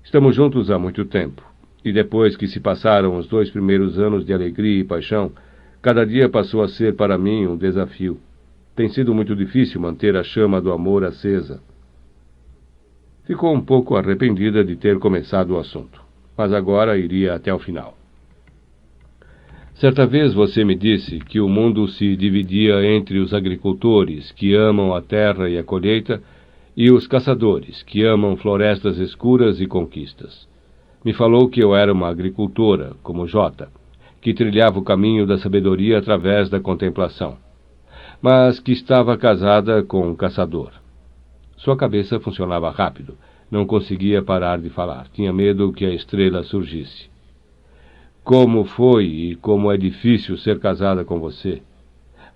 Estamos juntos há muito tempo, e depois que se passaram os 2 primeiros anos de alegria e paixão, cada dia passou a ser para mim um desafio. Tem sido muito difícil manter a chama do amor acesa. Ficou um pouco arrependida de ter começado o assunto, mas agora iria até o final. Certa vez você me disse que o mundo se dividia entre os agricultores, que amam a terra e a colheita, e os caçadores, que amam florestas escuras e conquistas. Me falou que eu era uma agricultora, como Jota, que trilhava o caminho da sabedoria através da contemplação, mas que estava casada com um caçador. Sua cabeça funcionava rápido, não conseguia parar de falar, tinha medo que a estrela surgisse. Como foi e como é difícil ser casada com você.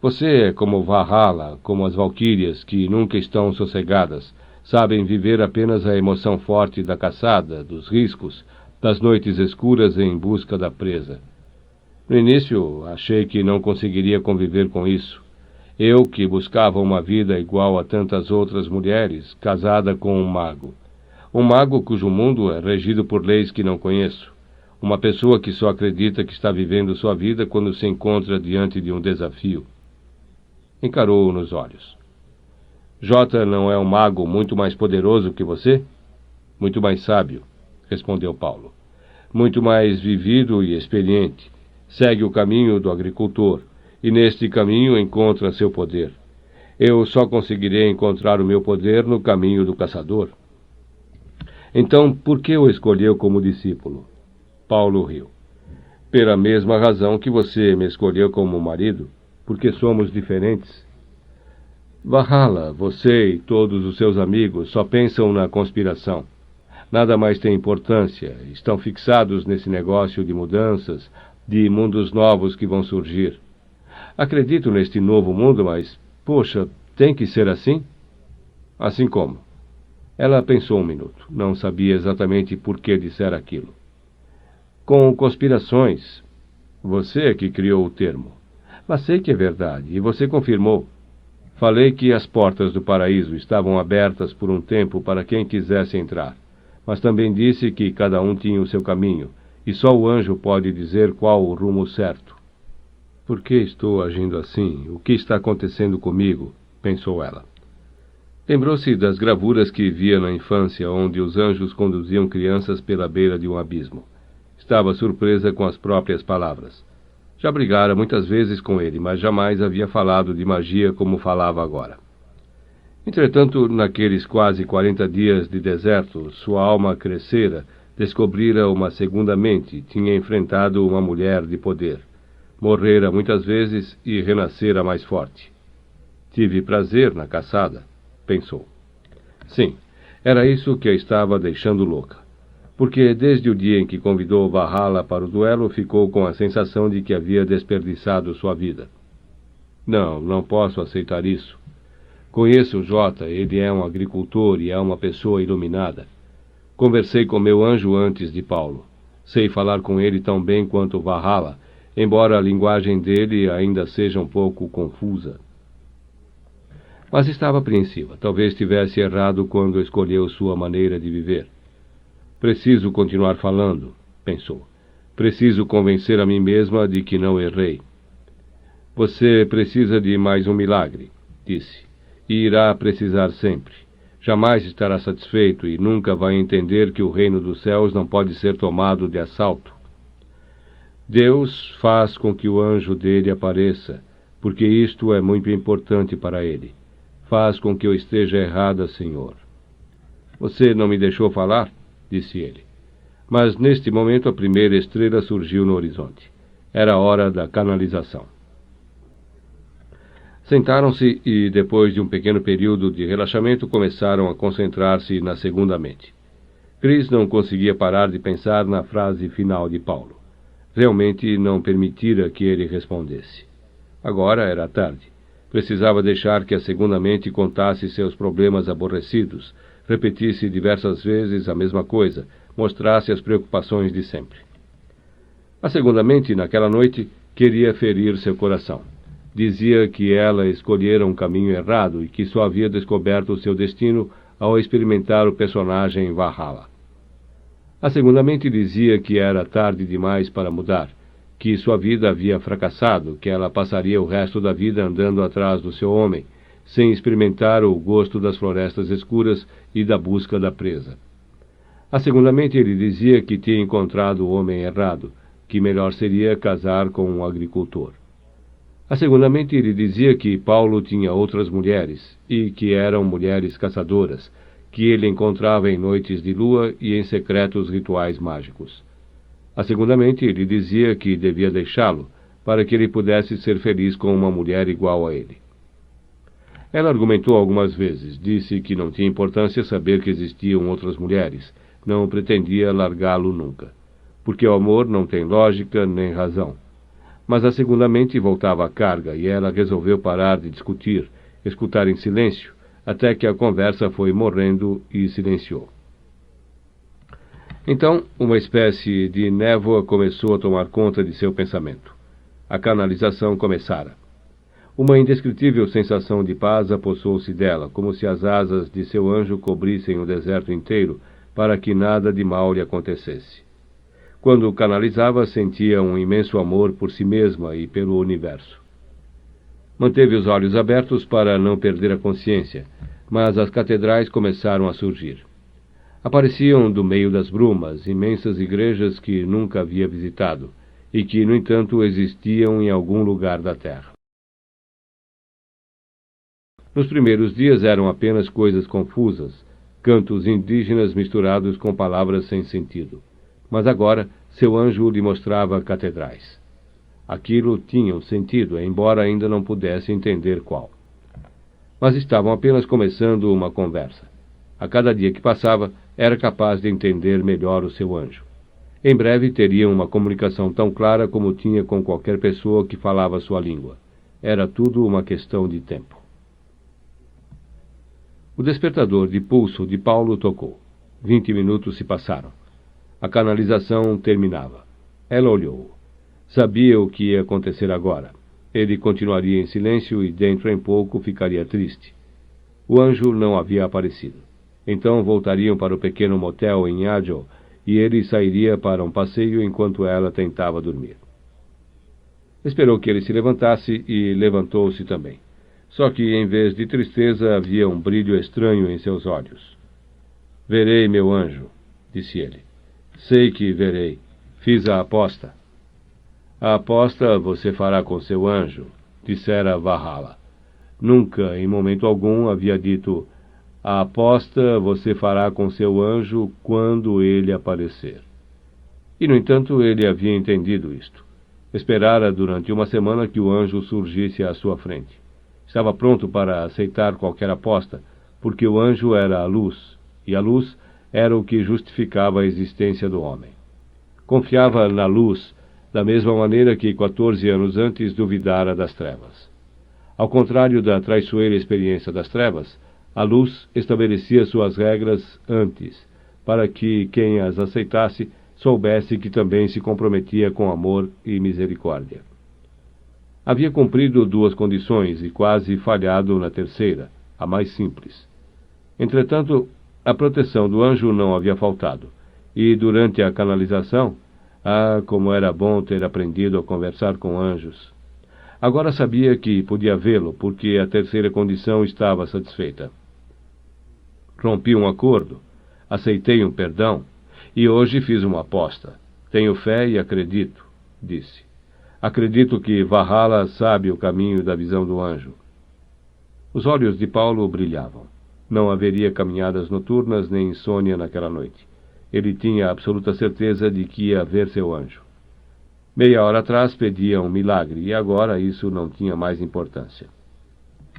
Você é como Valhalla, como as valquírias, que nunca estão sossegadas, sabem viver apenas a emoção forte da caçada, dos riscos, das noites escuras em busca da presa. No início, achei que não conseguiria conviver com isso. Eu, que buscava uma vida igual a tantas outras mulheres, casada com um mago. Um mago cujo mundo é regido por leis que não conheço. Uma pessoa que só acredita que está vivendo sua vida quando se encontra diante de um desafio. Encarou-o nos olhos. Jota não é um mago muito mais poderoso que você? Muito mais sábio, respondeu Paulo. Muito mais vivido e experiente. Segue o caminho do agricultor, e neste caminho encontra seu poder. Eu só conseguirei encontrar o meu poder no caminho do caçador. Então, por que o escolheu como discípulo? Paulo riu. Pela mesma razão que você me escolheu como marido, porque somos diferentes. Valhalla, você e todos os seus amigos só pensam na conspiração. Nada mais tem importância, estão fixados nesse negócio de mudanças, de mundos novos que vão surgir. Acredito neste novo mundo, mas, poxa, tem que ser assim? Assim como? Ela pensou um minuto, não sabia exatamente por que dissera aquilo. Com conspirações. Você é que criou o termo. Mas sei que é verdade, e você confirmou. Falei que as portas do paraíso estavam abertas por um tempo para quem quisesse entrar. Mas também disse que cada um tinha o seu caminho, e só o anjo pode dizer qual o rumo certo. Por que estou agindo assim? O que está acontecendo comigo? Pensou ela. Lembrou-se das gravuras que via na infância, onde os anjos conduziam crianças pela beira de um abismo. Estava surpresa com as próprias palavras. Já brigara muitas vezes com ele, mas jamais havia falado de magia como falava agora. Entretanto, naqueles quase 40 dias de deserto, sua alma crescera, descobrira uma segunda mente, tinha enfrentado uma mulher de poder. Morrera muitas vezes e renascera mais forte. Tive prazer na caçada, pensou. Sim, era isso que a estava deixando louca. Porque desde o dia em que convidou Valhalla para o duelo, ficou com a sensação de que havia desperdiçado sua vida. Não posso aceitar isso. Conheço o Jota, ele é um agricultor e é uma pessoa iluminada. Conversei com meu anjo antes de Paulo. Sei falar com ele tão bem quanto Valhalla, embora a linguagem dele ainda seja um pouco confusa. Mas estava apreensiva. Talvez tivesse errado quando escolheu sua maneira de viver. Preciso continuar falando, pensou. Preciso convencer a mim mesma de que não errei. Você precisa de mais um milagre, disse, e irá precisar sempre. Jamais estará satisfeito e nunca vai entender que o reino dos céus não pode ser tomado de assalto. Deus faz com que o anjo dele apareça, porque isto é muito importante para ele. Faz com que eu esteja errada, Senhor. Você não me deixou falar? Disse ele. Mas neste momento a primeira estrela surgiu no horizonte. Era a hora da canalização. Sentaram-se e, depois de um pequeno período de relaxamento, começaram a concentrar-se na segunda mente. Chris não conseguia parar de pensar na frase final de Paulo. Realmente não permitira que ele respondesse. Agora era tarde. Precisava deixar que a segunda mente contasse seus problemas aborrecidos, repetisse diversas vezes a mesma coisa, mostrasse as preocupações de sempre. A segunda mente, naquela noite, queria ferir seu coração. Dizia que ela escolhera um caminho errado e que só havia descoberto o seu destino ao experimentar o personagem Valhalla. A segunda mente dizia que era tarde demais para mudar, que sua vida havia fracassado, que ela passaria o resto da vida andando atrás do seu homem, sem experimentar o gosto das florestas escuras e da busca da presa. A segunda mente lhe dizia que tinha encontrado o homem errado, que melhor seria casar com um agricultor. A segunda mente lhe dizia que Paulo tinha outras mulheres, e que eram mulheres caçadoras, que ele encontrava em noites de lua e em secretos rituais mágicos. A segunda mente lhe dizia que devia deixá-lo, para que ele pudesse ser feliz com uma mulher igual a ele. Ela argumentou algumas vezes, disse que não tinha importância saber que existiam outras mulheres, não pretendia largá-lo nunca, porque o amor não tem lógica nem razão. Mas a segunda mente voltava à carga, e ela resolveu parar de discutir, escutar em silêncio, até que a conversa foi morrendo e silenciou. Então, uma espécie de névoa começou a tomar conta de seu pensamento. A canalização começara. Uma indescritível sensação de paz apossou-se dela, como se as asas de seu anjo cobrissem o deserto inteiro, para que nada de mal lhe acontecesse. Quando canalizava, sentia um imenso amor por si mesma e pelo universo. Manteve os olhos abertos para não perder a consciência, mas as catedrais começaram a surgir. Apareciam do meio das brumas imensas igrejas que nunca havia visitado, e que, no entanto, existiam em algum lugar da terra. Nos primeiros dias eram apenas coisas confusas, cantos indígenas misturados com palavras sem sentido. Mas agora seu anjo lhe mostrava catedrais. Aquilo tinha um sentido, embora ainda não pudesse entender qual. Mas estavam apenas começando uma conversa. A cada dia que passava, era capaz de entender melhor o seu anjo. Em breve teriam uma comunicação tão clara como tinha com qualquer pessoa que falava sua língua. Era tudo uma questão de tempo. O despertador de pulso de Paulo tocou. 20 minutos se passaram. A canalização terminava. Ela olhou. Sabia o que ia acontecer agora. Ele continuaria em silêncio e dentro em pouco ficaria triste. O anjo não havia aparecido. Então voltariam para o pequeno motel em Agile e ele sairia para um passeio enquanto ela tentava dormir. Esperou que ele se levantasse e levantou-se também. Só que, em vez de tristeza, havia um brilho estranho em seus olhos. Verei, meu anjo, disse ele. Sei que verei. Fiz a aposta. A aposta você fará com seu anjo, dissera Valhalla. Nunca, em momento algum, havia dito: a aposta você fará com seu anjo quando ele aparecer. E, no entanto, ele havia entendido isto. Esperara durante uma semana que o anjo surgisse à sua frente. Estava pronto para aceitar qualquer aposta, porque o anjo era a luz, e a luz era o que justificava a existência do homem. Confiava na luz, da mesma maneira que 14 anos antes duvidara das trevas. Ao contrário da traiçoeira experiência das trevas, a luz estabelecia suas regras antes, para que quem as aceitasse soubesse que também se comprometia com amor e misericórdia. Havia cumprido 2 condições e quase falhado na terceira, a mais simples. Entretanto, a proteção do anjo não havia faltado, e durante a canalização, como era bom ter aprendido a conversar com anjos. Agora sabia que podia vê-lo, porque a terceira condição estava satisfeita. Rompi um acordo, aceitei um perdão, e hoje fiz uma aposta. Tenho fé e acredito, disse. Acredito que Valhalla sabe o caminho da visão do anjo. Os olhos de Paulo brilhavam. Não haveria caminhadas noturnas nem insônia naquela noite. Ele tinha absoluta certeza de que ia ver seu anjo. Meia hora atrás pedia um milagre, e agora isso não tinha mais importância.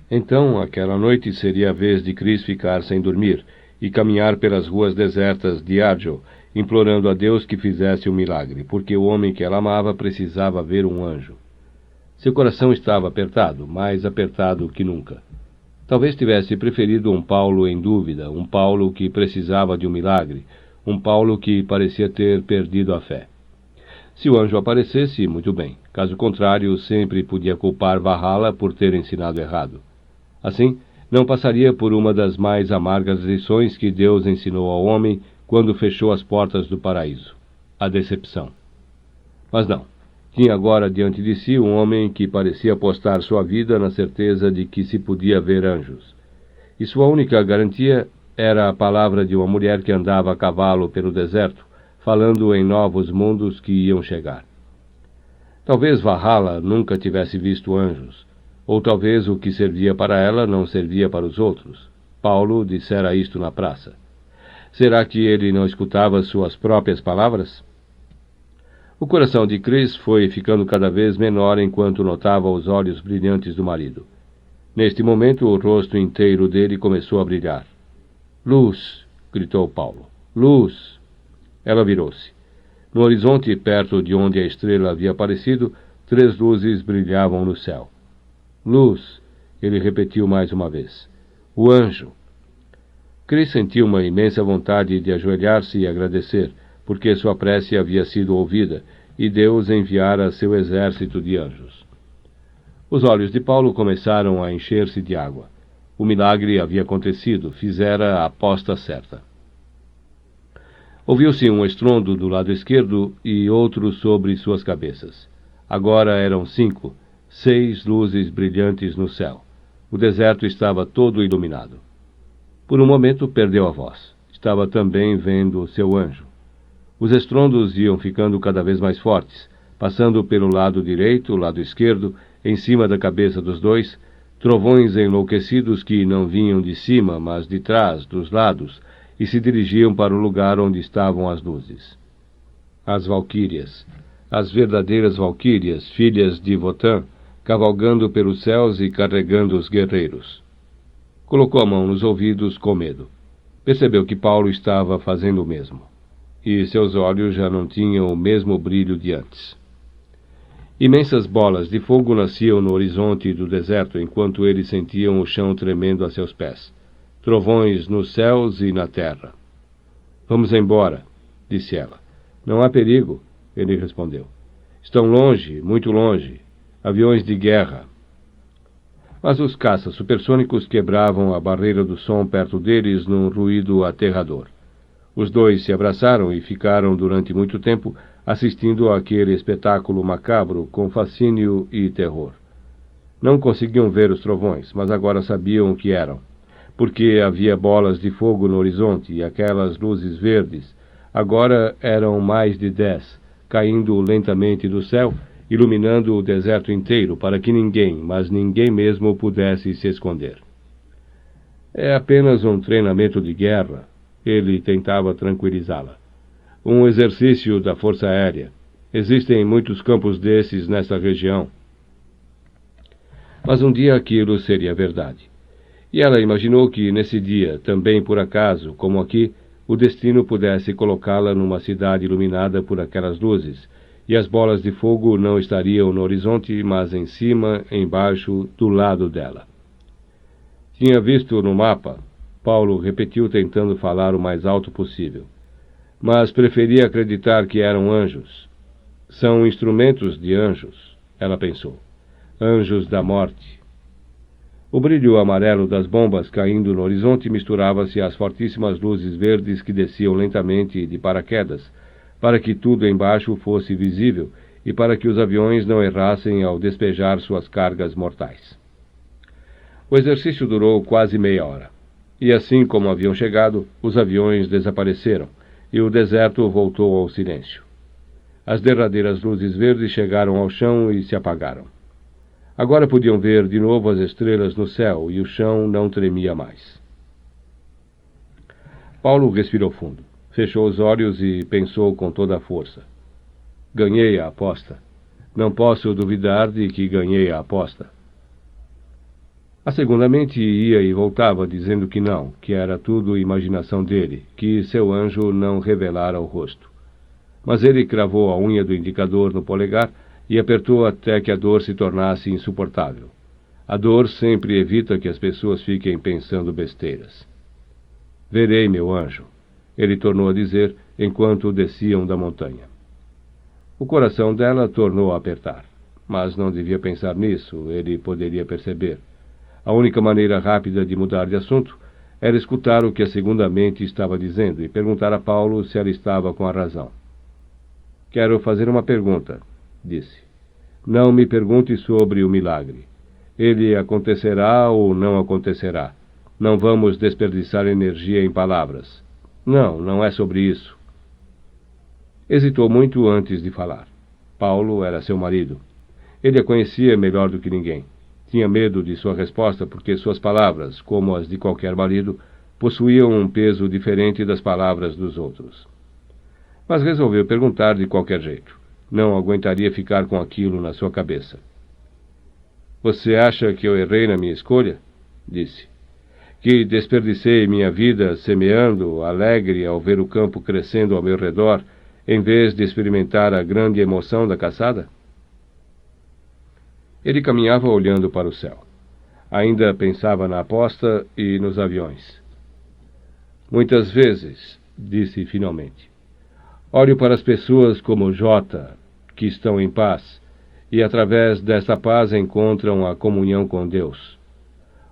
Então, aquela noite seria a vez de Chris ficar sem dormir e caminhar pelas ruas desertas de Arjo, implorando a Deus que fizesse um milagre, porque o homem que ela amava precisava ver um anjo. Seu coração estava apertado, mais apertado que nunca. Talvez tivesse preferido um Paulo em dúvida, um Paulo que precisava de um milagre, um Paulo que parecia ter perdido a fé. Se o anjo aparecesse, muito bem. Caso contrário, sempre podia culpar Valhalla por ter ensinado errado. Assim, não passaria por uma das mais amargas lições que Deus ensinou ao homem quando fechou as portas do paraíso. A decepção. Mas não. Tinha agora diante de si um homem que parecia apostar sua vida na certeza de que se podia ver anjos. E sua única garantia era a palavra de uma mulher que andava a cavalo pelo deserto, falando em novos mundos que iam chegar. Talvez Valhalla nunca tivesse visto anjos, ou talvez o que servia para ela não servia para os outros. Paulo dissera isto na praça. Será que ele não escutava suas próprias palavras? O coração de Chris foi ficando cada vez menor enquanto notava os olhos brilhantes do marido. Neste momento, o rosto inteiro dele começou a brilhar. "Luz!" gritou Paulo. "Luz!" Ela virou-se. No horizonte, perto de onde a estrela havia aparecido, 3 luzes brilhavam no céu. "Luz!" ele repetiu mais uma vez. "O anjo!" Chris sentiu uma imensa vontade de ajoelhar-se e agradecer, porque sua prece havia sido ouvida, e Deus enviara seu exército de anjos. Os olhos de Paulo começaram a encher-se de água. O milagre havia acontecido, fizera a aposta certa. Ouviu-se um estrondo do lado esquerdo e outro sobre suas cabeças. Agora eram 5, 6 luzes brilhantes no céu. O deserto estava todo iluminado. Por um momento perdeu a voz. Estava também vendo seu anjo. Os estrondos iam ficando cada vez mais fortes, passando pelo lado direito, lado esquerdo, em cima da cabeça dos dois, trovões enlouquecidos que não vinham de cima, mas de trás, dos lados, e se dirigiam para o lugar onde estavam as luzes. As valquírias, as verdadeiras valquírias, filhas de Wotan, cavalgando pelos céus e carregando os guerreiros. Colocou a mão nos ouvidos com medo. Percebeu que Paulo estava fazendo o mesmo. E seus olhos já não tinham o mesmo brilho de antes. Imensas bolas de fogo nasciam no horizonte do deserto enquanto eles sentiam o chão tremendo a seus pés. Trovões nos céus e na terra. "Vamos embora", disse ela. "Não há perigo", ele respondeu. "Estão longe, muito longe. Aviões de guerra." Mas os caças supersônicos quebravam a barreira do som perto deles num ruído aterrador. Os dois se abraçaram e ficaram durante muito tempo assistindo àquele espetáculo macabro com fascínio e terror. Não conseguiam ver os trovões, mas agora sabiam o que eram, porque havia bolas de fogo no horizonte e aquelas luzes verdes. Agora eram mais de 10, caindo lentamente do céu, iluminando o deserto inteiro, para que ninguém, mas ninguém mesmo, pudesse se esconder. "É apenas um treinamento de guerra", ele tentava tranquilizá-la. "Um exercício da Força Aérea. Existem muitos campos desses nesta região." Mas um dia aquilo seria verdade. E ela imaginou que, nesse dia, também por acaso, como aqui, o destino pudesse colocá-la numa cidade iluminada por aquelas luzes, e as bolas de fogo não estariam no horizonte, mas em cima, embaixo, do lado dela. "Tinha visto no mapa", Paulo repetiu tentando falar o mais alto possível. "Mas preferia acreditar que eram anjos." "São instrumentos de anjos", ela pensou. "Anjos da morte." O brilho amarelo das bombas caindo no horizonte misturava-se às fortíssimas luzes verdes que desciam lentamente de paraquedas, para que tudo embaixo fosse visível e para que os aviões não errassem ao despejar suas cargas mortais. O exercício durou quase meia hora. E assim como haviam chegado, os aviões desapareceram, e o deserto voltou ao silêncio. As derradeiras luzes verdes chegaram ao chão e se apagaram. Agora podiam ver de novo as estrelas no céu, e o chão não tremia mais. Paulo respirou fundo, fechou os olhos e pensou com toda a força. "Ganhei a aposta. Não posso duvidar de que ganhei a aposta." A segunda mente ia e voltava dizendo que não, que era tudo imaginação dele, que seu anjo não revelara o rosto. Mas ele cravou a unha do indicador no polegar e apertou até que a dor se tornasse insuportável. A dor sempre evita que as pessoas fiquem pensando besteiras. "Verei meu anjo", ele tornou a dizer enquanto desciam da montanha. O coração dela tornou a apertar, mas não devia pensar nisso, ele poderia perceber. A única maneira rápida de mudar de assunto era escutar o que a segunda mente estava dizendo e perguntar a Paulo se ela estava com a razão. Quero fazer uma pergunta, disse. Não me pergunte sobre o milagre. Ele acontecerá ou não acontecerá. Não vamos desperdiçar energia em palavras. Não é sobre isso. Hesitou muito antes de falar. Paulo era seu marido. Ele a conhecia melhor do que ninguém. Tinha medo de sua resposta porque suas palavras, como as de qualquer marido, possuíam um peso diferente das palavras dos outros. Mas resolveu perguntar de qualquer jeito. Não aguentaria ficar com aquilo na sua cabeça. Você acha que eu errei na minha escolha? Disse. Que desperdicei minha vida semeando, alegre ao ver o campo crescendo ao meu redor, em vez de experimentar a grande emoção da caçada? Ele caminhava olhando para o céu. Ainda pensava na aposta e nos aviões. Muitas vezes, disse finalmente, olho para as pessoas como Jota, que estão em paz, e através dessa paz encontram a comunhão com Deus.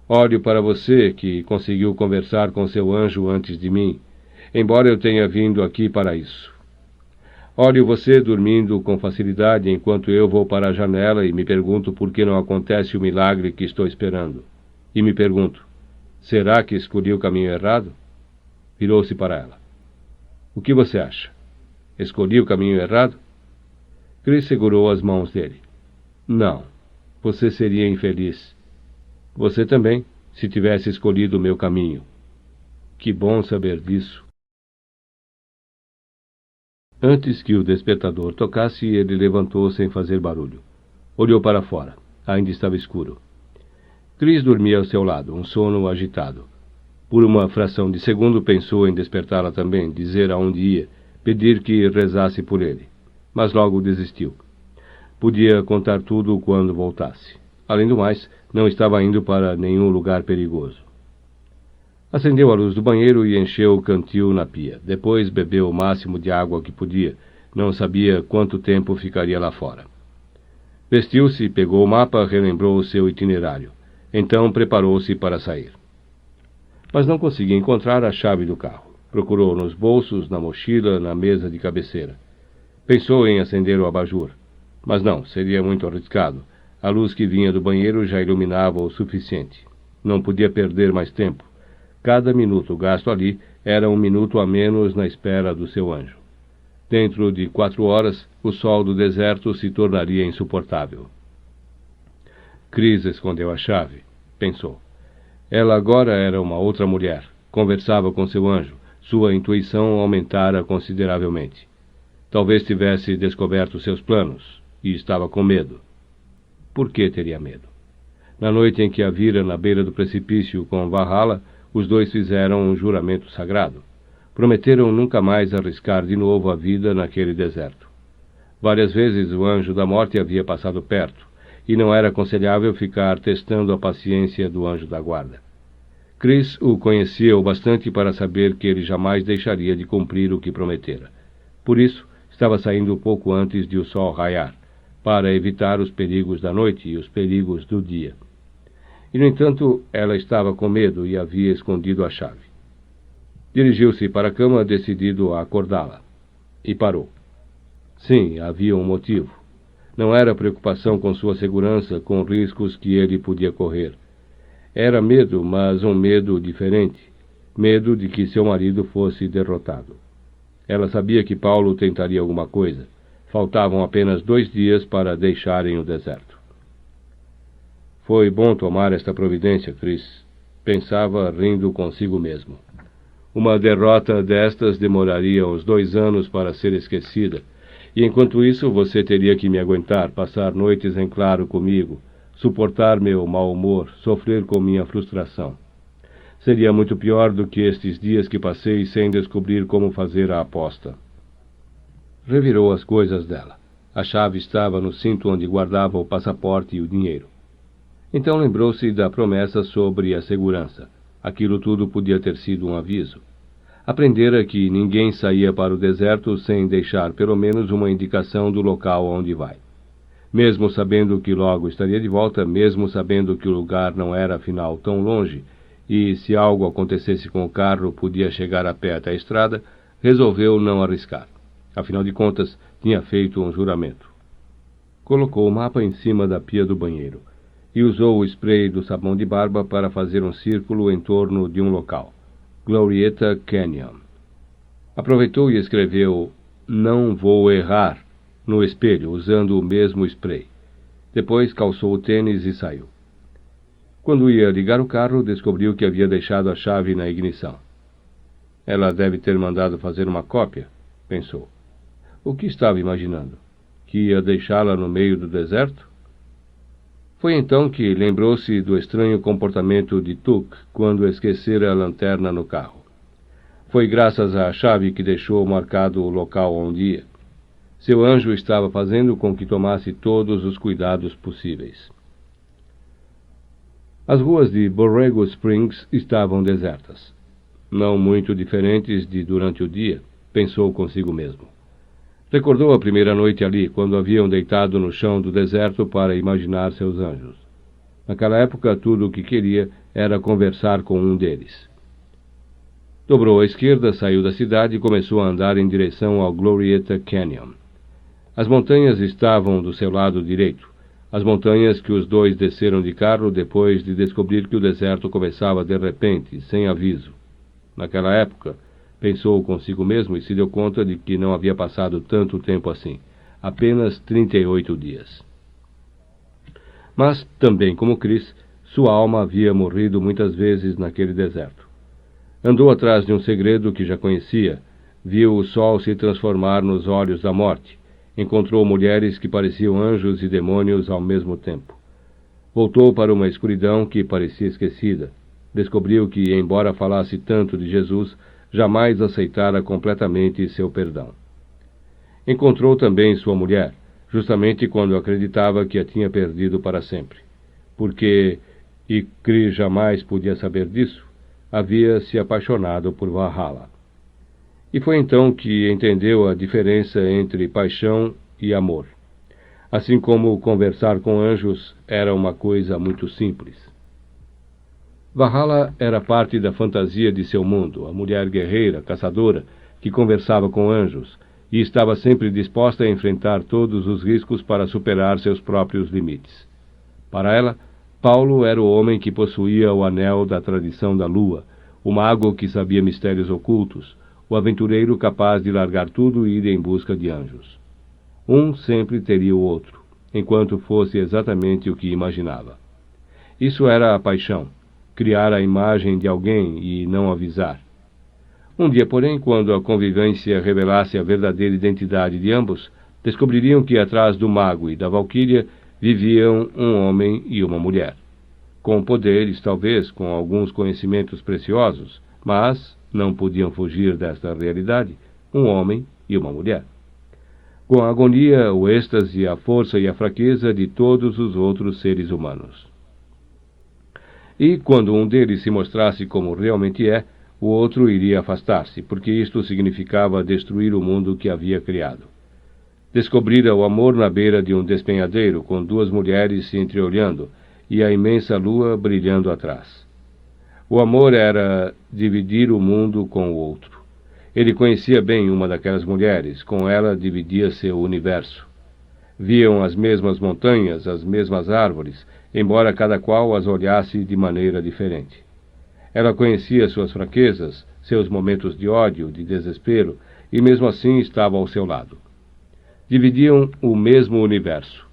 Olho para você, que conseguiu conversar com seu anjo antes de mim, embora eu tenha vindo aqui para isso. Olho você dormindo com facilidade enquanto eu vou para a janela e me pergunto por que não acontece o milagre que estou esperando. E me pergunto, será que escolhi o caminho errado? Virou-se para ela. O que você acha? Escolhi o caminho errado? Chris segurou as mãos dele. Não, você seria infeliz. Você também, se tivesse escolhido o meu caminho. Que bom saber disso. Antes que o despertador tocasse, ele levantou sem fazer barulho. Olhou para fora. Ainda estava escuro. Chris dormia ao seu lado, um sono agitado. Por uma fração de segundo pensou em despertá-la também, dizer aonde ia, pedir que rezasse por ele. Mas logo desistiu. Podia contar tudo quando voltasse. Além do mais, não estava indo para nenhum lugar perigoso. Acendeu a luz do banheiro e encheu o cantil na pia. Depois bebeu o máximo de água que podia. Não sabia quanto tempo ficaria lá fora. Vestiu-se, pegou o mapa, relembrou o seu itinerário. Então preparou-se para sair. Mas não conseguia encontrar a chave do carro. Procurou nos bolsos, na mochila, na mesa de cabeceira. Pensou em acender o abajur. Mas não, seria muito arriscado. A luz que vinha do banheiro já iluminava o suficiente. Não podia perder mais tempo. Cada minuto gasto ali era um minuto a menos na espera do seu anjo. Dentro de 4 horas, o sol do deserto se tornaria insuportável. Chris escondeu a chave. Pensou. Ela agora era uma outra mulher. Conversava com seu anjo. Sua intuição aumentara consideravelmente. Talvez tivesse descoberto seus planos, e estava com medo. Por que teria medo? Na noite em que a vira na beira do precipício com Valhalla, os dois fizeram um juramento sagrado. Prometeram nunca mais arriscar de novo a vida naquele deserto. Várias vezes o anjo da morte havia passado perto, e não era aconselhável ficar testando a paciência do anjo da guarda. Chris o conhecia o bastante para saber que ele jamais deixaria de cumprir o que prometera. Por isso, estava saindo pouco antes de o sol raiar, para evitar os perigos da noite e os perigos do dia. E, no entanto, ela estava com medo e havia escondido a chave. Dirigiu-se para a cama, decidido a acordá-la. E parou. Sim, havia um motivo. Não era preocupação com sua segurança, com riscos que ele podia correr. Era medo, mas um medo diferente. Medo de que seu marido fosse derrotado. Ela sabia que Paulo tentaria alguma coisa. Faltavam apenas 2 dias para deixarem o deserto. Foi bom tomar esta providência, Chris. Pensava, rindo consigo mesmo. Uma derrota destas demoraria uns 2 anos para ser esquecida, e enquanto isso você teria que me aguentar, passar noites em claro comigo, suportar meu mau humor, sofrer com minha frustração. Seria muito pior do que estes dias que passei sem descobrir como fazer a aposta. Revirou as coisas dela. A chave estava no cinto onde guardava o passaporte e o dinheiro. Então lembrou-se da promessa sobre a segurança. Aquilo tudo podia ter sido um aviso. Aprendera que ninguém saía para o deserto sem deixar pelo menos uma indicação do local onde vai. Mesmo sabendo que logo estaria de volta, mesmo sabendo que o lugar não era afinal tão longe, e, se algo acontecesse com o carro, podia chegar a pé até a estrada, resolveu não arriscar. Afinal de contas, tinha feito um juramento. Colocou o mapa em cima da pia do banheiro e usou o spray do sabão de barba para fazer um círculo em torno de um local, Glorieta Canyon. Aproveitou e escreveu "Não vou errar" no espelho, usando o mesmo spray. Depois calçou o tênis e saiu. Quando ia ligar o carro, descobriu que havia deixado a chave na ignição. Ela deve ter mandado fazer uma cópia, pensou. O que estava imaginando? Que ia deixá-la no meio do deserto? Foi então que lembrou-se do estranho comportamento de Tuk quando esquecera a lanterna no carro. Foi graças à chave que deixou marcado o local onde ia. Seu anjo estava fazendo com que tomasse todos os cuidados possíveis. As ruas de Borrego Springs estavam desertas. Não muito diferentes de durante o dia, pensou consigo mesmo. Recordou a primeira noite ali, quando haviam deitado no chão do deserto para imaginar seus anjos. Naquela época, tudo o que queria era conversar com um deles. Dobrou à esquerda, saiu da cidade e começou a andar em direção ao Glorieta Canyon. As montanhas estavam do seu lado direito, as montanhas que os dois desceram de carro depois de descobrir que o deserto começava de repente, sem aviso. Naquela época, pensou consigo mesmo e se deu conta de que não havia passado tanto tempo assim, apenas 38 dias. Mas, também como Chris, sua alma havia morrido muitas vezes naquele deserto. Andou atrás de um segredo que já conhecia, viu o sol se transformar nos olhos da morte, encontrou mulheres que pareciam anjos e demônios ao mesmo tempo. Voltou para uma escuridão que parecia esquecida. Descobriu que, embora falasse tanto de Jesus, jamais aceitara completamente seu perdão. Encontrou também sua mulher, justamente quando acreditava que a tinha perdido para sempre. Porque, e Chris jamais podia saber disso, havia se apaixonado por Valhalla. E foi então que entendeu a diferença entre paixão e amor. Assim como conversar com anjos era uma coisa muito simples. Valhalla era parte da fantasia de seu mundo, a mulher guerreira, caçadora, que conversava com anjos e estava sempre disposta a enfrentar todos os riscos para superar seus próprios limites. Para ela, Paulo era o homem que possuía o anel da tradição da lua, o mago que sabia mistérios ocultos, o aventureiro capaz de largar tudo e ir em busca de anjos. Um sempre teria o outro, enquanto fosse exatamente o que imaginava. Isso era a paixão, criar a imagem de alguém e não avisar. Um dia, porém, quando a convivência revelasse a verdadeira identidade de ambos, descobririam que atrás do mago e da valquíria viviam um homem e uma mulher. Com poderes, talvez, com alguns conhecimentos preciosos, mas não podiam fugir desta realidade, um homem e uma mulher. Com a agonia, o êxtase, a força e a fraqueza de todos os outros seres humanos. E, quando um deles se mostrasse como realmente é, o outro iria afastar-se, porque isto significava destruir o mundo que havia criado. Descobrira o amor na beira de um despenhadeiro, com duas mulheres se entreolhando, e a imensa lua brilhando atrás. O amor era dividir o mundo com o outro. Ele conhecia bem uma daquelas mulheres, com ela dividia seu universo. Viam as mesmas montanhas, as mesmas árvores, embora cada qual as olhasse de maneira diferente. Ela conhecia suas fraquezas, seus momentos de ódio, de desespero, e mesmo assim estava ao seu lado. Dividiam o mesmo universo,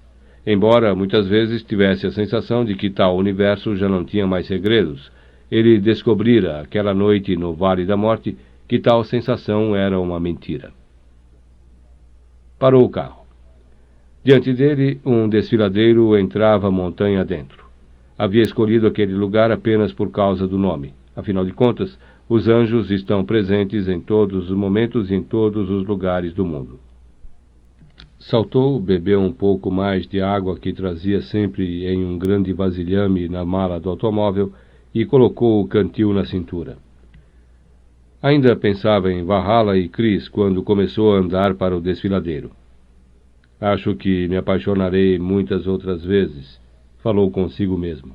embora muitas vezes tivesse a sensação de que tal universo já não tinha mais segredos. Ele descobrira, aquela noite no Vale da Morte, que tal sensação era uma mentira. Parou o carro. Diante dele, um desfiladeiro entrava montanha dentro. Havia escolhido aquele lugar apenas por causa do nome. Afinal de contas, os anjos estão presentes em todos os momentos e em todos os lugares do mundo. Saltou, bebeu um pouco mais de água que trazia sempre em um grande vasilhame na mala do automóvel e colocou o cantil na cintura. Ainda pensava em Valhalla e Chris quando começou a andar para o desfiladeiro. Acho que me apaixonarei muitas outras vezes, falou consigo mesmo.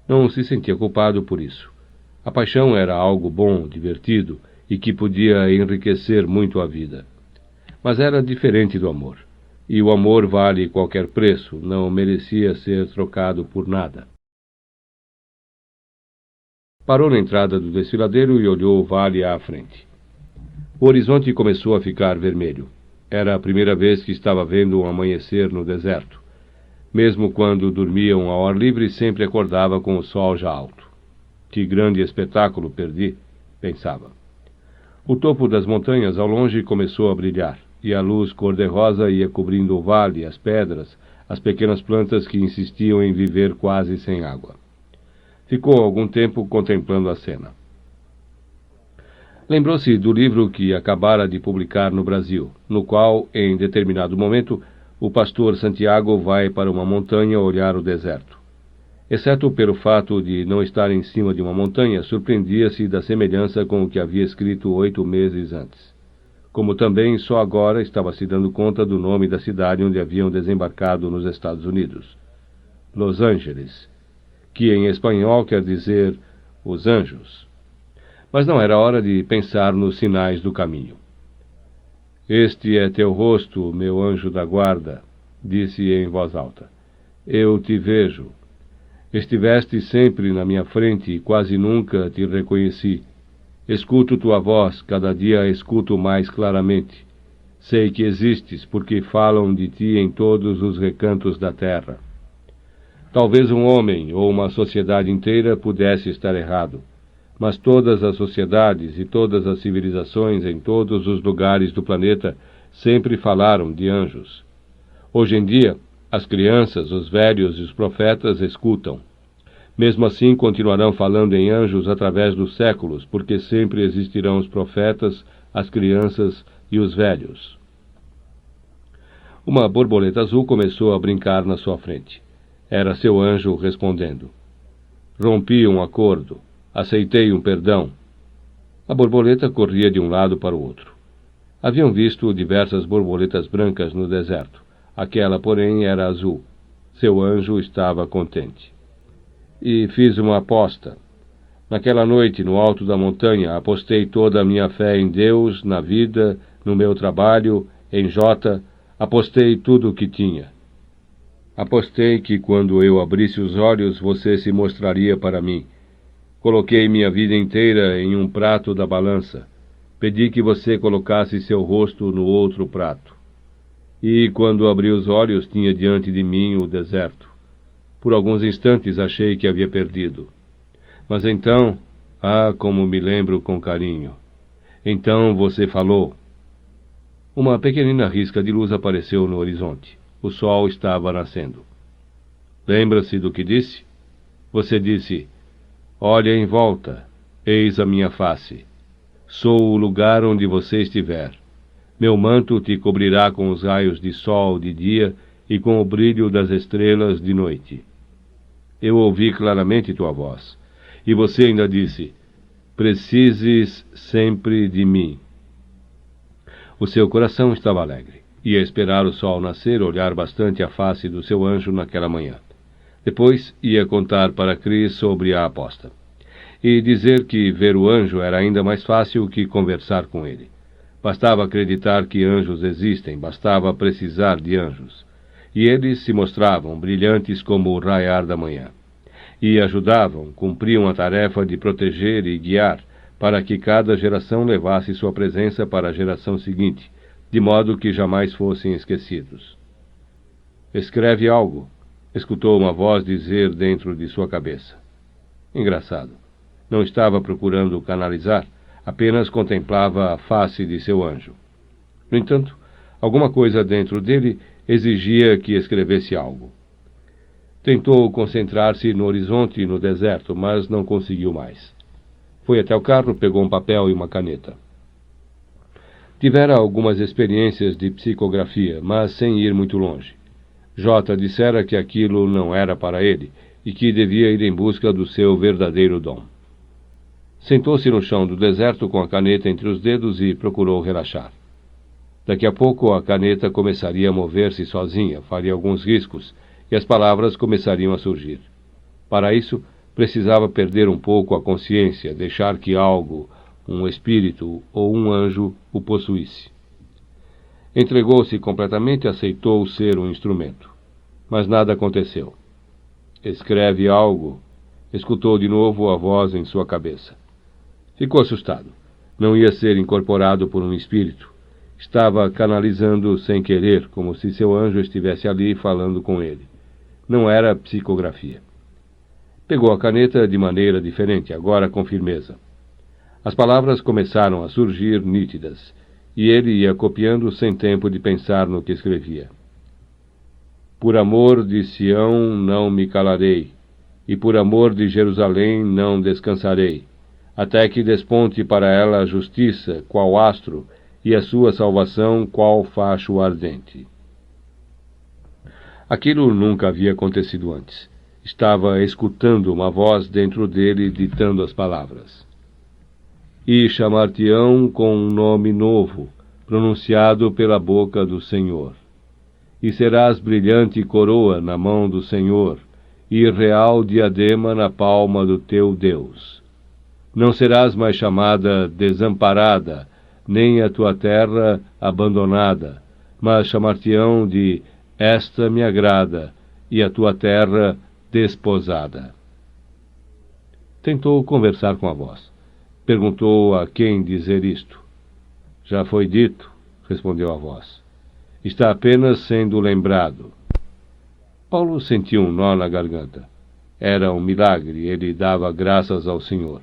Não se sentia culpado por isso. A paixão era algo bom, divertido e que podia enriquecer muito a vida. Mas era diferente do amor. E o amor vale qualquer preço, não merecia ser trocado por nada. Parou na entrada do desfiladeiro e olhou o vale à frente. O horizonte começou a ficar vermelho. Era a primeira vez que estava vendo um amanhecer no deserto. Mesmo quando dormiam ao ar livre, sempre acordava com o sol já alto. Que grande espetáculo perdi, pensava. O topo das montanhas ao longe começou a brilhar, e a luz cor-de-rosa ia cobrindo o vale, as pedras, as pequenas plantas que insistiam em viver quase sem água. Ficou algum tempo contemplando a cena. Lembrou-se do livro que acabara de publicar no Brasil, no qual, em determinado momento, o pastor Santiago vai para uma montanha olhar o deserto. Exceto pelo fato de não estar em cima de uma montanha, surpreendia-se da semelhança com o que havia escrito 8 meses antes. Como também só agora estava se dando conta do nome da cidade onde haviam desembarcado nos Estados Unidos. Los Angeles, que em espanhol quer dizer os anjos. Mas não era hora de pensar nos sinais do caminho. Este é teu rosto, meu anjo da guarda, disse em voz alta. Eu te vejo. Estiveste sempre na minha frente e quase nunca te reconheci. Escuto tua voz, cada dia a escuto mais claramente. Sei que existes, porque falam de ti em todos os recantos da terra. Talvez um homem ou uma sociedade inteira pudesse estar errado, mas todas as sociedades e todas as civilizações em todos os lugares do planeta sempre falaram de anjos. Hoje em dia, as crianças, os velhos e os profetas escutam. Mesmo assim, continuarão falando em anjos através dos séculos, porque sempre existirão os profetas, as crianças e os velhos. Uma borboleta azul começou a brincar na sua frente. Era seu anjo respondendo. Rompi um acordo. Aceitei um perdão. A borboleta corria de um lado para o outro. Haviam visto diversas borboletas brancas no deserto. Aquela, porém, era azul. Seu anjo estava contente. E fiz uma aposta. Naquela noite, no alto da montanha, apostei toda a minha fé em Deus, na vida, no meu trabalho, em Jota. Apostei tudo o que tinha. Apostei que quando eu abrisse os olhos, você se mostraria para mim. Coloquei minha vida inteira em um prato da balança. Pedi que você colocasse seu rosto no outro prato. E, quando abri os olhos, tinha diante de mim o deserto. Por alguns instantes achei que havia perdido. Mas então, como me lembro com carinho. Então você falou. Uma pequenina risca de luz apareceu no horizonte. O sol estava nascendo. Lembra-se do que disse? Você disse, olha em volta, eis a minha face. Sou o lugar onde você estiver. Meu manto te cobrirá com os raios de sol de dia e com o brilho das estrelas de noite. Eu ouvi claramente tua voz, e você ainda disse, precises sempre de mim. O seu coração estava alegre. Ia esperar o sol nascer, olhar bastante a face do seu anjo naquela manhã. Depois ia contar para Cris sobre a aposta. E dizer que ver o anjo era ainda mais fácil que conversar com ele. Bastava acreditar que anjos existem, bastava precisar de anjos. E eles se mostravam brilhantes como o raiar da manhã. E ajudavam, cumpriam a tarefa de proteger e guiar, para que cada geração levasse sua presença para a geração seguinte, de modo que jamais fossem esquecidos. Escreve algo, escutou uma voz dizer dentro de sua cabeça. Engraçado. Não estava procurando canalizar, apenas contemplava a face de seu anjo. No entanto, alguma coisa dentro dele exigia que escrevesse algo. Tentou concentrar-se no horizonte e no deserto, mas não conseguiu mais. Foi até o carro, pegou um papel e uma caneta. Tivera algumas experiências de psicografia, mas sem ir muito longe. Jota dissera que aquilo não era para ele e que devia ir em busca do seu verdadeiro dom. Sentou-se no chão do deserto com a caneta entre os dedos e procurou relaxar. Daqui a pouco a caneta começaria a mover-se sozinha, faria alguns riscos, e as palavras começariam a surgir. Para isso, Precisava perder um pouco a consciência, deixar que algo, um espírito ou um anjo, o possuísse. Entregou-se completamente e aceitou ser um instrumento. Mas nada aconteceu. Escreve algo, escutou de novo a voz em sua cabeça. Ficou assustado. Não ia ser incorporado por um espírito. Estava canalizando sem querer, como se seu anjo estivesse ali falando com ele. Não era psicografia. Pegou a caneta de maneira diferente, agora com firmeza. As palavras começaram a surgir nítidas, e ele ia copiando sem tempo de pensar no que escrevia. Por amor de Sião não me calarei, e por amor de Jerusalém não descansarei, até que desponte para ela a justiça, qual astro, e a sua salvação, qual facho ardente. Aquilo nunca havia acontecido antes. Estava escutando uma voz dentro dele ditando as palavras. E chamar-te-ão com um nome novo, pronunciado pela boca do Senhor. E serás brilhante coroa na mão do Senhor, e real diadema na palma do teu Deus. Não serás mais chamada desamparada, nem a tua terra abandonada, mas chamar-te-ão de esta me agrada, e a tua terra desposada. Tentou conversar com a voz. Perguntou a quem dizer isto. Já foi dito, respondeu a voz. Está apenas sendo lembrado. Paulo sentiu um nó na garganta. Era um milagre, ele dava graças ao Senhor.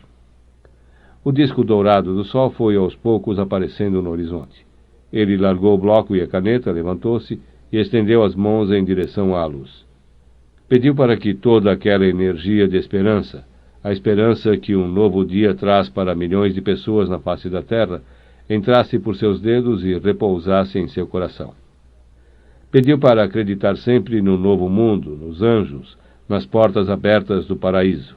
O disco dourado do sol foi aos poucos aparecendo no horizonte. Ele largou o bloco e a caneta, levantou-se e estendeu as mãos em direção à luz. Pediu para que toda aquela energia de esperança, a esperança que um novo dia traz para milhões de pessoas na face da terra, entrasse por seus dedos e repousasse em seu coração. Pediu para acreditar sempre no novo mundo, nos anjos, nas portas abertas do paraíso.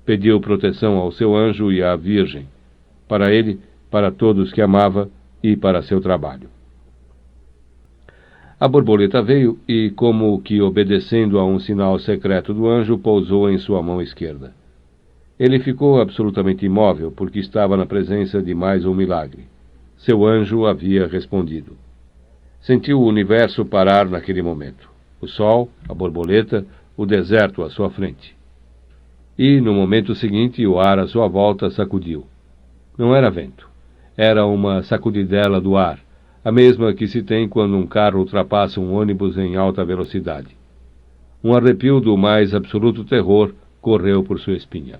Pediu proteção ao seu anjo e à Virgem, para ele, para todos que amava e para seu trabalho. A borboleta veio e, como que obedecendo a um sinal secreto do anjo, pousou em sua mão esquerda. Ele ficou absolutamente imóvel, porque estava na presença de mais um milagre. Seu anjo havia respondido. Sentiu o universo parar naquele momento. O sol, a borboleta, o deserto à sua frente. E, no momento seguinte, o ar à sua volta sacudiu. Não era vento. Era uma sacudidela do ar, a mesma que se tem quando um carro ultrapassa um ônibus em alta velocidade. Um arrepio do mais absoluto terror correu por sua espinha.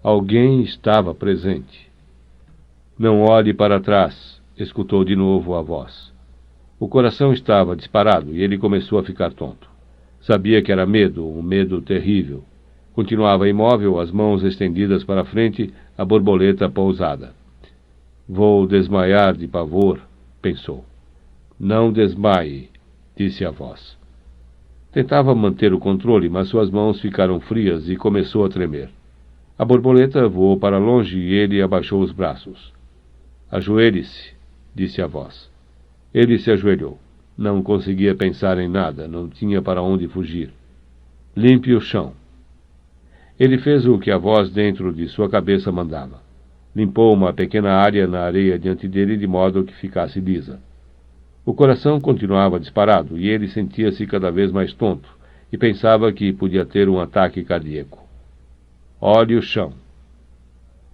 Alguém estava presente. Não olhe para trás, escutou de novo a voz. O coração estava disparado e ele começou a ficar tonto. Sabia que era medo, um medo terrível. Continuava imóvel, as mãos estendidas para frente, a borboleta pousada. Vou desmaiar de pavor, pensou. Não desmaie, disse a voz. Tentava manter o controle, mas suas mãos ficaram frias e começou a tremer. A borboleta voou para longe e ele abaixou os braços. Ajoelhe-se, disse a voz. Ele se ajoelhou. Não conseguia pensar em nada, não tinha para onde fugir. Limpe o chão. Ele fez o que a voz dentro de sua cabeça mandava. Limpou uma pequena área na areia diante dele de modo que ficasse lisa. O coração continuava disparado e ele sentia-se cada vez mais tonto e pensava que podia ter um ataque cardíaco. Olhe o chão.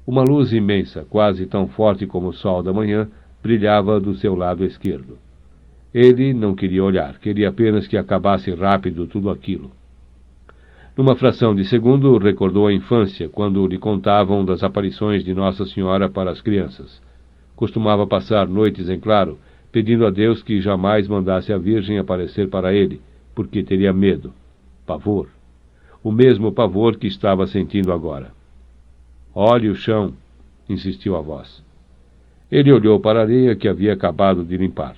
Uma luz imensa, quase tão forte como o sol da manhã, brilhava do seu lado esquerdo. Ele não queria olhar, queria apenas que acabasse rápido tudo aquilo. Numa fração de segundo, recordou a infância, quando lhe contavam das aparições de Nossa Senhora para as crianças. Costumava passar noites em claro, pedindo a Deus que jamais mandasse a Virgem aparecer para ele, porque teria medo, pavor. O mesmo pavor que estava sentindo agora. Olhe o chão, insistiu a voz. Ele olhou para a areia que havia acabado de limpar.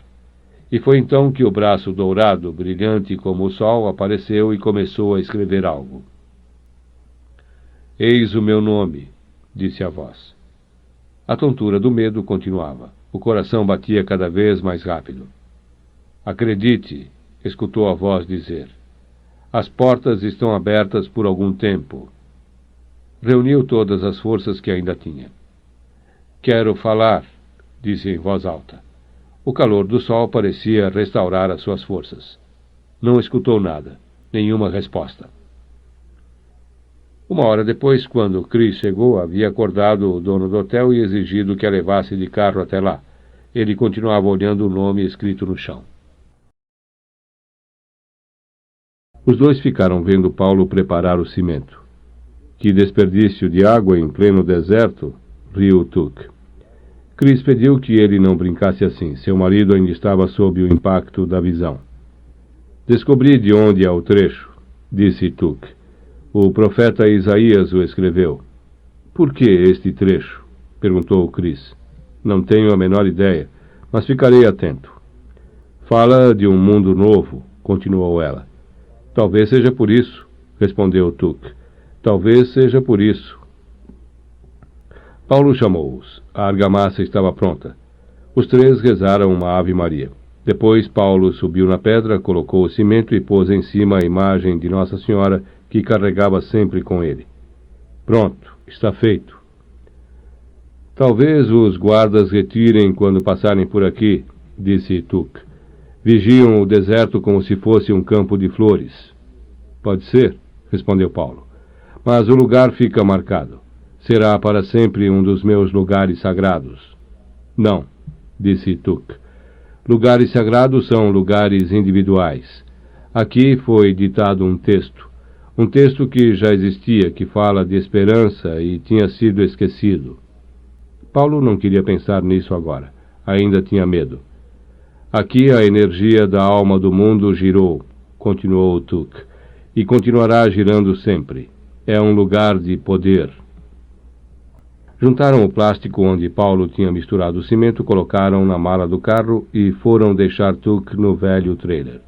E foi então que o braço dourado, brilhante como o sol, apareceu e começou a escrever algo. Eis o meu nome, disse a voz. A tontura do medo continuava. O coração batia cada vez mais rápido. Acredite, escutou a voz dizer. As portas estão abertas por algum tempo. Reuniu todas as forças que ainda tinha. Quero falar, disse em voz alta. O calor do sol parecia restaurar as suas forças. Não escutou nada, nenhuma resposta. Uma hora depois, quando Chris chegou, havia acordado o dono do hotel e exigido que a levasse de carro até lá. Ele continuava olhando o nome escrito no chão. Os dois ficaram vendo Paulo preparar o cimento. Que desperdício de água em pleno deserto, riu Tuck. Chris pediu que ele não brincasse assim. Seu marido ainda estava sob o impacto da visão. Descobri de onde é o trecho, disse Tuck. O profeta Isaías o escreveu. Por que este trecho? Perguntou Chris. Não tenho a menor ideia, mas ficarei atento. Fala de um mundo novo, continuou ela. Talvez seja por isso, respondeu Tuck. Talvez seja por isso. Paulo chamou-os. A argamassa estava pronta. Os três rezaram uma Ave-Maria. Depois Paulo subiu na pedra, colocou o cimento e pôs em cima a imagem de Nossa Senhora que carregava sempre com ele. Pronto, está feito. Talvez os guardas retirem quando passarem por aqui, disse Tuck. Vigiam o deserto como se fosse um campo de flores. Pode ser, respondeu Paulo. Mas o lugar fica marcado. Será para sempre um dos meus lugares sagrados. Não, disse Tuck. Lugares sagrados são lugares individuais. Aqui foi ditado um texto que já existia, que fala de esperança e tinha sido esquecido. Paulo não queria pensar nisso agora. Ainda tinha medo. Aqui a energia da alma do mundo girou, continuou Tuck, e continuará girando sempre. É um lugar de poder. Juntaram o plástico onde Paulo tinha misturado o cimento, colocaram na mala do carro e foram deixar Tuck no velho trailer.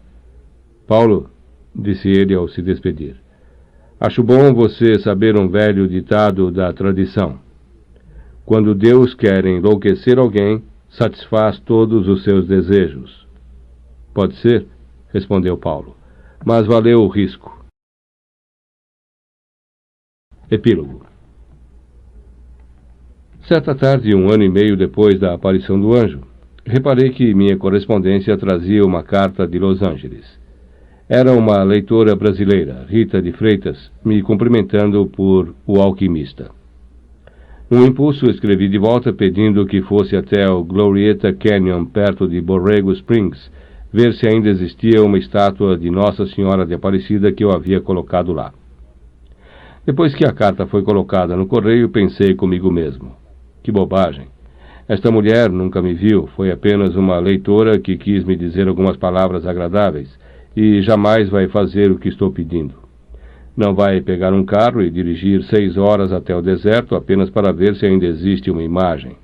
Paulo, disse ele ao se despedir, acho bom você saber um velho ditado da tradição. Quando Deus quer enlouquecer alguém, satisfaz todos os seus desejos. Pode ser, respondeu Paulo, mas valeu o risco. Epílogo. Certa tarde, 1 ano e meio depois da aparição do anjo, reparei que minha correspondência trazia uma carta de Los Angeles. Era uma leitora brasileira, Rita de Freitas, me cumprimentando por O Alquimista. Num impulso, escrevi de volta pedindo que fosse até o Glorieta Canyon, perto de Borrego Springs, ver se ainda existia uma estátua de Nossa Senhora de Aparecida que eu havia colocado lá. Depois que a carta foi colocada no correio, pensei comigo mesmo. Que bobagem! Esta mulher nunca me viu, foi apenas uma leitora que quis me dizer algumas palavras agradáveis e jamais vai fazer o que estou pedindo. Não vai pegar um carro e dirigir 6 horas até o deserto apenas para ver se ainda existe uma imagem.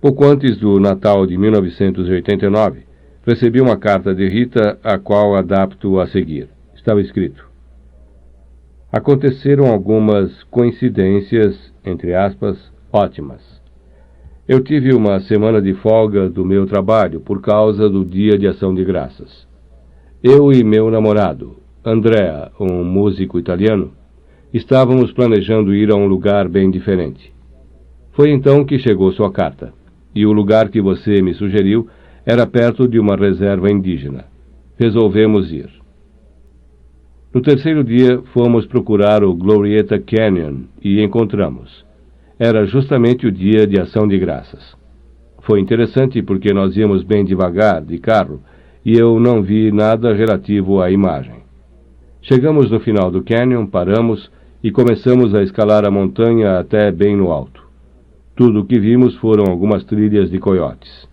Pouco antes do Natal de 1989, recebi uma carta de Rita, a qual adapto a seguir. Estava escrito: aconteceram algumas coincidências, entre aspas, ótimas. Eu tive uma semana de folga do meu trabalho por causa do Dia de Ação de Graças. Eu e meu namorado, Andrea, um músico italiano, estávamos planejando ir a um lugar bem diferente. Foi então que chegou sua carta, e o lugar que você me sugeriu era perto de uma reserva indígena. Resolvemos ir. No terceiro dia, fomos procurar o Glorieta Canyon e encontramos. Era justamente o dia de Ação de Graças. Foi interessante porque nós íamos bem devagar, de carro, e eu não vi nada relativo à imagem. Chegamos no final do canyon, paramos e começamos a escalar a montanha até bem no alto. Tudo o que vimos foram algumas trilhas de coiotes.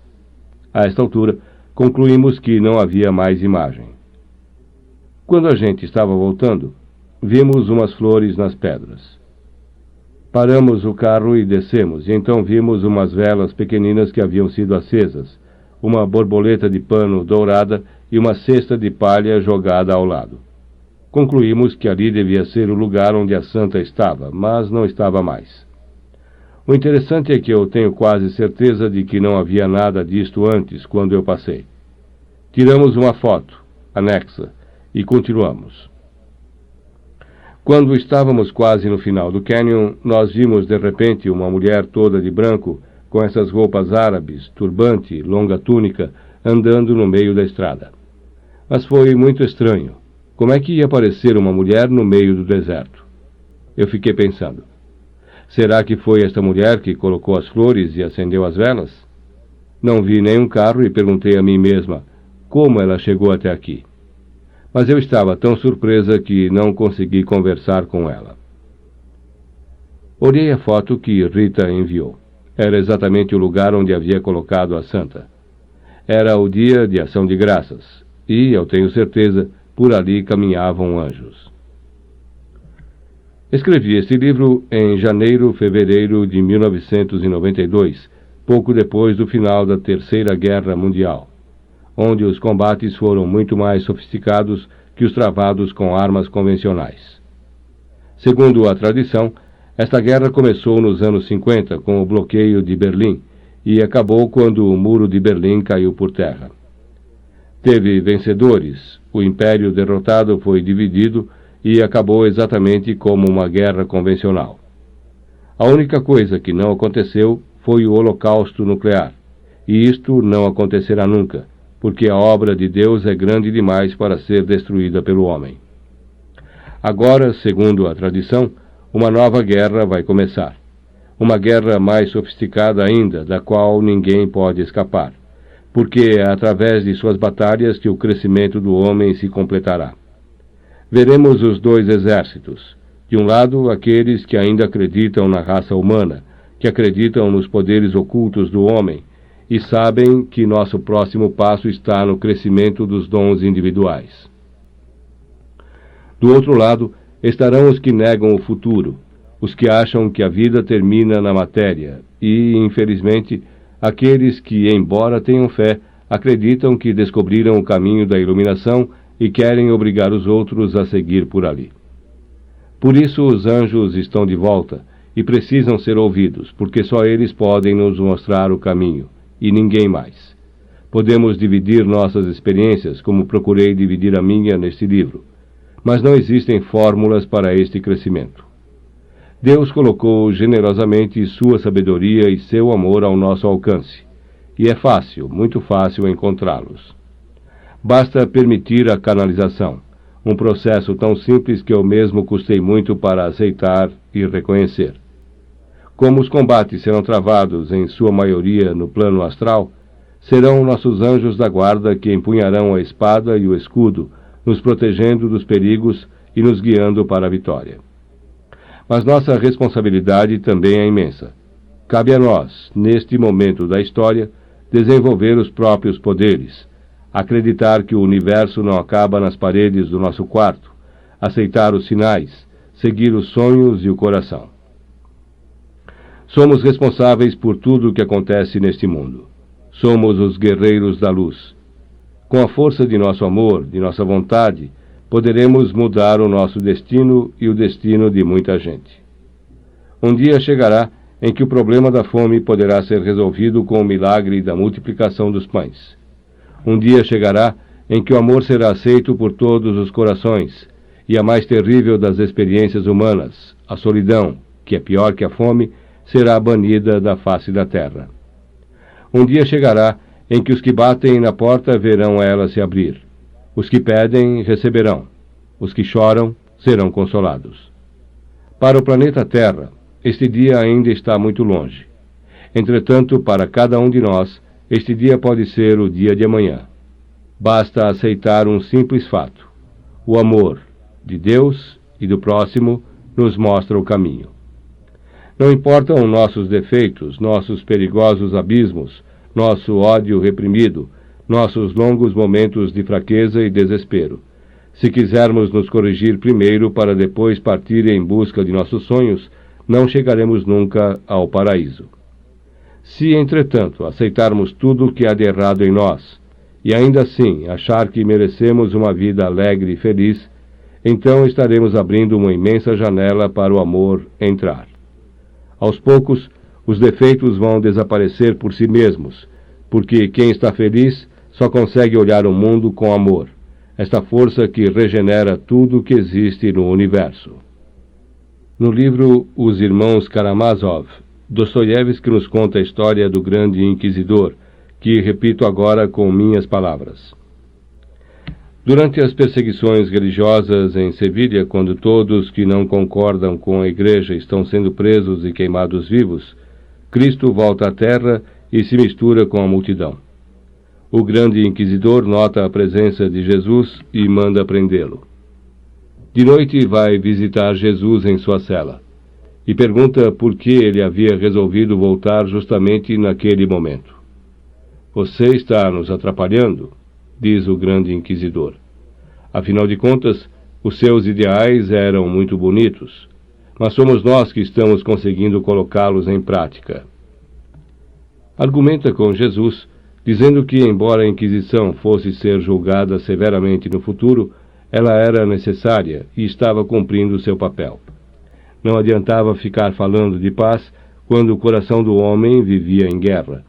A esta altura, concluímos que não havia mais imagem. Quando a gente estava voltando, vimos umas flores nas pedras. Paramos o carro e descemos, e então vimos umas velas pequeninas que haviam sido acesas, uma borboleta de pano dourada e uma cesta de palha jogada ao lado. Concluímos que ali devia ser o lugar onde a santa estava, mas não estava mais. O interessante é que eu tenho quase certeza de que não havia nada disto antes, quando eu passei. Tiramos uma foto, anexa, E continuamos. Quando estávamos quase no final do cânion, nós vimos de repente uma mulher toda de branco, com essas roupas árabes, turbante, longa túnica, andando no meio da estrada. Mas foi muito estranho. Como é que ia aparecer uma mulher no meio do deserto? Eu fiquei pensando. Será que foi esta mulher que colocou as flores e acendeu as velas? Não vi nenhum carro e perguntei a mim mesma como ela chegou até aqui. Mas eu estava tão surpresa que não consegui conversar com ela. Olhei a foto que Rita enviou. Era exatamente o lugar onde havia colocado a santa. Era o dia de ação de graças, e, eu tenho certeza, por ali caminhavam anjos. Escrevi este livro em fevereiro de 1992, pouco depois do final da Terceira Guerra Mundial, onde os combates foram muito mais sofisticados que os travados com armas convencionais. Segundo a tradição, esta guerra começou nos anos 50 com o bloqueio de Berlim e acabou quando o muro de Berlim caiu por terra. Teve vencedores, o império derrotado foi dividido e acabou exatamente como uma guerra convencional. A única coisa que não aconteceu foi o holocausto nuclear, e isto não acontecerá nunca, porque a obra de Deus é grande demais para ser destruída pelo homem. Agora, segundo a tradição, uma nova guerra vai começar. Uma guerra mais sofisticada ainda, da qual ninguém pode escapar, porque é através de suas batalhas que o crescimento do homem se completará. Veremos os dois exércitos. De um lado, aqueles que ainda acreditam na raça humana, que acreditam nos poderes ocultos do homem, e sabem que nosso próximo passo está no crescimento dos dons individuais. Do outro lado, estarão os que negam o futuro, os que acham que a vida termina na matéria, e, infelizmente, aqueles que, embora tenham fé, acreditam que descobriram o caminho da iluminação e querem obrigar os outros a seguir por ali. Por isso os anjos estão de volta e precisam ser ouvidos, porque só eles podem nos mostrar o caminho, e ninguém mais. Podemos dividir nossas experiências, como procurei dividir a minha neste livro, mas não existem fórmulas para este crescimento. Deus colocou generosamente sua sabedoria e seu amor ao nosso alcance, e é fácil, muito fácil encontrá-los. Basta permitir a canalização, um processo tão simples que eu mesmo custei muito para aceitar e reconhecer. Como os combates serão travados, em sua maioria, no plano astral, serão nossos anjos da guarda que empunharão a espada e o escudo, nos protegendo dos perigos e nos guiando para a vitória. Mas nossa responsabilidade também é imensa. Cabe a nós, neste momento da história, desenvolver os próprios poderes, acreditar que o universo não acaba nas paredes do nosso quarto, aceitar os sinais, seguir os sonhos e o coração. Somos responsáveis por tudo o que acontece neste mundo. Somos os guerreiros da luz. Com a força de nosso amor, de nossa vontade, poderemos mudar o nosso destino e o destino de muita gente. Um dia chegará em que o problema da fome poderá ser resolvido com o milagre da multiplicação dos pães. Um dia chegará em que o amor será aceito por todos os corações, e a mais terrível das experiências humanas, a solidão, que é pior que a fome, será banida da face da terra. Um dia chegará em que os que batem na porta verão ela se abrir. Os que pedem, receberão. Os que choram, serão consolados. Para o planeta Terra, este dia ainda está muito longe. Entretanto, para cada um de nós, este dia pode ser o dia de amanhã. Basta aceitar um simples fato. O amor de Deus e do próximo nos mostra o caminho. Não importam nossos defeitos, nossos perigosos abismos, nosso ódio reprimido, nossos longos momentos de fraqueza e desespero. Se quisermos nos corrigir primeiro para depois partir em busca de nossos sonhos, não chegaremos nunca ao paraíso. Se, entretanto, aceitarmos tudo o que há de errado em nós, e ainda assim achar que merecemos uma vida alegre e feliz, então estaremos abrindo uma imensa janela para o amor entrar. Aos poucos, os defeitos vão desaparecer por si mesmos, porque quem está feliz só consegue olhar o mundo com amor, esta força que regenera tudo que existe no universo. No livro Os Irmãos Karamazov, Dostoiévski nos conta a história do grande inquisidor, que repito agora com minhas palavras. Durante as perseguições religiosas em Sevilha, quando todos que não concordam com a Igreja estão sendo presos e queimados vivos, Cristo volta à terra e se mistura com a multidão. O grande inquisidor nota a presença de Jesus e manda prendê-lo. De noite vai visitar Jesus em sua cela e pergunta por que ele havia resolvido voltar justamente naquele momento. Você está nos atrapalhando, diz o grande inquisidor. Afinal de contas, os seus ideais eram muito bonitos, mas somos nós que estamos conseguindo colocá-los em prática. Argumenta com Jesus, dizendo que, embora a Inquisição fosse ser julgada severamente no futuro, ela era necessária e estava cumprindo seu papel. Não adiantava ficar falando de paz quando o coração do homem vivia em guerra,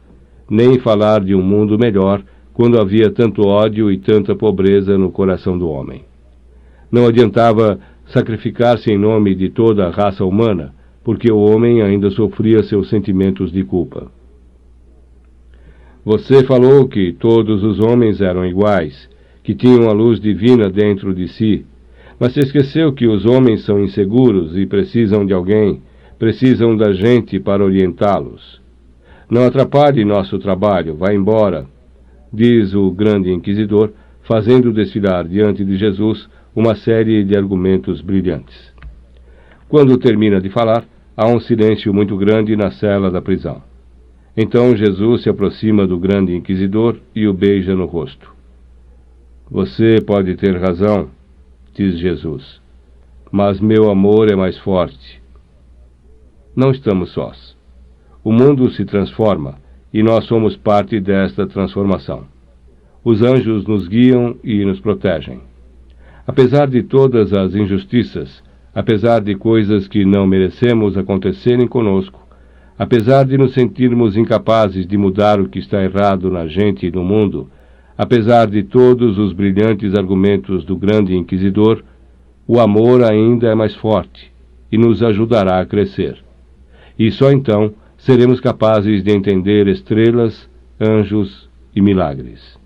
nem falar de um mundo melhor quando havia tanto ódio e tanta pobreza no coração do homem. Não adiantava sacrificar-se em nome de toda a raça humana, porque o homem ainda sofria seus sentimentos de culpa. Você falou que todos os homens eram iguais, que tinham a luz divina dentro de si, mas se esqueceu que os homens são inseguros e precisam de alguém, precisam da gente para orientá-los. Não atrapalhe nosso trabalho, vá embora, diz o grande inquisidor, fazendo desfilar diante de Jesus uma série de argumentos brilhantes. Quando termina de falar, há um silêncio muito grande na cela da prisão. Então Jesus se aproxima do grande inquisidor e o beija no rosto. Você pode ter razão, diz Jesus, mas meu amor é mais forte. Não estamos sós. O mundo se transforma e nós somos parte desta transformação. Os anjos nos guiam e nos protegem. Apesar de todas as injustiças, apesar de coisas que não merecemos acontecerem conosco, apesar de nos sentirmos incapazes de mudar o que está errado na gente e no mundo, apesar de todos os brilhantes argumentos do grande inquisidor, o amor ainda é mais forte e nos ajudará a crescer. E só então seremos capazes de entender estrelas, anjos e milagres.